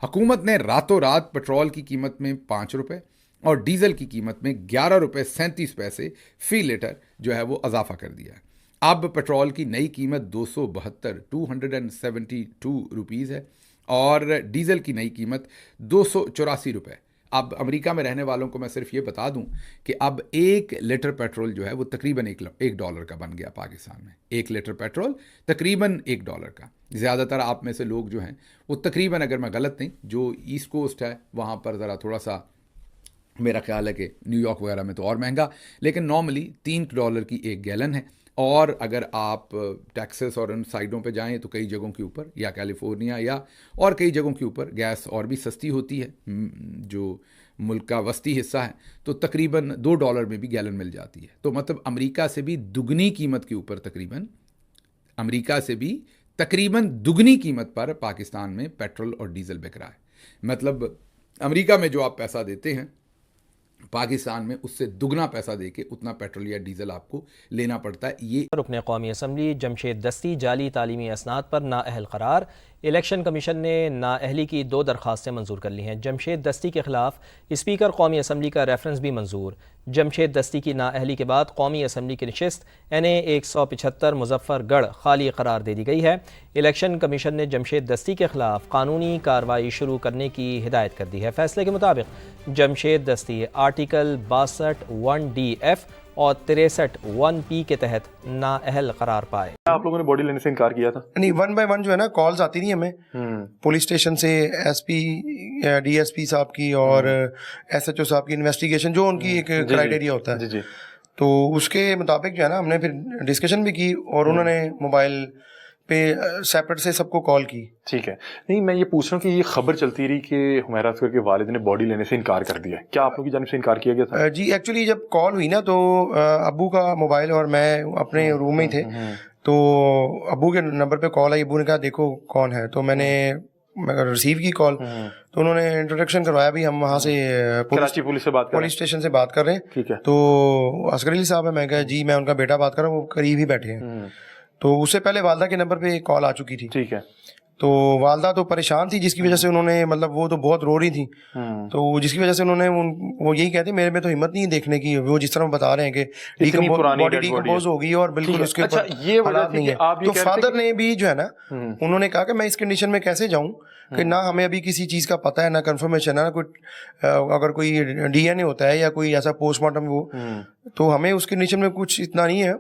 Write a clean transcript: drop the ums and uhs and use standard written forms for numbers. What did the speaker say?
हुकूमत ने रातों रात पेट्रोल की कीमत में 5 रुपये और डीजल की कीमत में 11 रुपये 37 पैसे फी लीटर जो है वो इजाफा कर दिया है। अब पेट्रोल की नई कीमत 272 रुपीज़ है और डीजल की नई कीमत 284 रुपये। अब अमेरिका में रहने वालों को मैं सिर्फ ये बता दूं कि अब 1 लीटर पेट्रोल जो है वो तकरीबन $1 का बन गया पाकिस्तान में। 1 लीटर पेट्रोल तकरीबन $1 का। ज़्यादातर आप में से लोग जो हैं वो तकरीबन, अगर मैं गलत नहीं, जो ईस्ट कोस्ट है वहाँ पर ज़रा थोड़ा सा मेरा ख्याल है कि न्यूयॉर्क वगैरह में तो और महंगा, लेकिन नॉर्मली $3 की 1 गैलन है। और अगर आप टेक्सास और उन साइडों पे जाएं तो कई जगहों के ऊपर, या कैलिफोर्निया या और कई जगहों के ऊपर गैस और भी सस्ती होती है, जो मुल्क का वस्ती हिस्सा है, तो तकरीबन $2 में भी गैलन मिल जाती है। तो मतलब अमेरिका से भी दुगनी कीमत के ऊपर तकरीबन दुगनी कीमत पर पाकिस्तान में पेट्रोल और डीजल बिक रहा है। मतलब अमेरिका में जो आप पैसा देते हैं, पाकिस्तान में उससे दुगना पैसा देके उतना पेट्रोल या डीजल आपको लेना पड़ता है। ये रुकन कौमी असम्बली जमशेद दस्ती जाली तालीमी असनाद पर नाअहल करार। इलेक्शन कमीशन ने नाअहली की 2 दरख्वास्तें मंजूर कर ली हैं। जमशेद दस्ती के खिलाफ स्पीकर कौमी असम्बली का रेफरेंस भी मंजूर। जमशेद दस्ती की नाअहली के बाद कौमी असम्बली की नशिस्त NA 175 मुजफ्फरगढ़ खाली करार दे दी गई है। इलेक्शन कमीशन ने जमशेद दस्ती के खिलाफ कानूनी कार्रवाई शुरू करने की हिदायत कर दी है। फैसले के मुताबिक जमशेद दस्ती आर्टिकल 62(1)D(F) और 63(1)P के तहत नाअहल करार पाए। आप लोगों ने बॉडी लेने से इनकार किया था? नहीं, 1 बाय 1 जो है ना, कॉल्स आती थी हमें पुलिस स्टेशन से, SP DSP साहब की और SHO साहब की इन्वेस्टिगेशन, जो उनकी एक क्राइटेरिया होता है। जी। तो उसके मुताबिक जो है ना, हमने फिर डिस्कशन भी की और उन्होंने मोबाइल पे सेपरेट से सबको कॉल की। ठीक है। नहीं, मैं ये पूछ रहा हूँ कि ये खबर चलती रही कि हुमैरा असगर के वालिद ने बॉडी लेने से इनकार कर दिया, क्या आप लोगों की जानिब से इनकार किया गया था? जी, एक्चुअली जब कॉल हुई ना तो अब्बू का मोबाइल, और मैं अपने रूम में ही थे, तो अब्बू के नंबर पे कॉल आई। अब्बू ने कहा देखो कौन है, तो मैंने रिसीव की कॉल, तो उन्होंने इंट्रोडक्शन करवाया भी हम वहाँ से पुलिस स्टेशन से बात कर रहे हैं। ठीक है। तो असगर अली साहब है। मैं कहा जी मैं उनका बेटा बात कर रहा हूँ, वो करीब ही बैठे हैं। तो उससे पहले वालदा के नंबर पे कॉल आ चुकी थी। ठीक है। तो वालदा तो परेशान थी, जिसकी वजह से उन्होंने, मतलब वो तो बहुत रो रही थी, तो जिसकी वजह से उन्होंने वो यही कहते मेरे में तो हिम्मत नहीं है देखने की, वो जिस तरह बता रहे हैं कि बॉडी डिकम्पोज हो गई और बिल्कुल उसके ऊपर हालात नहीं है। तो फादर ने भी जो है ना, उन्होंने कहा कि मैं इस कंडीशन में कैसे जाऊं कि ना हमें अभी किसी चीज का पता है, ना कंफर्मेशन है, ना कोई अगर कोई DNA होता है या कोई ऐसा पोस्टमार्टम, वो तो हमें उस कंडीशन में कुछ इतना नहीं है।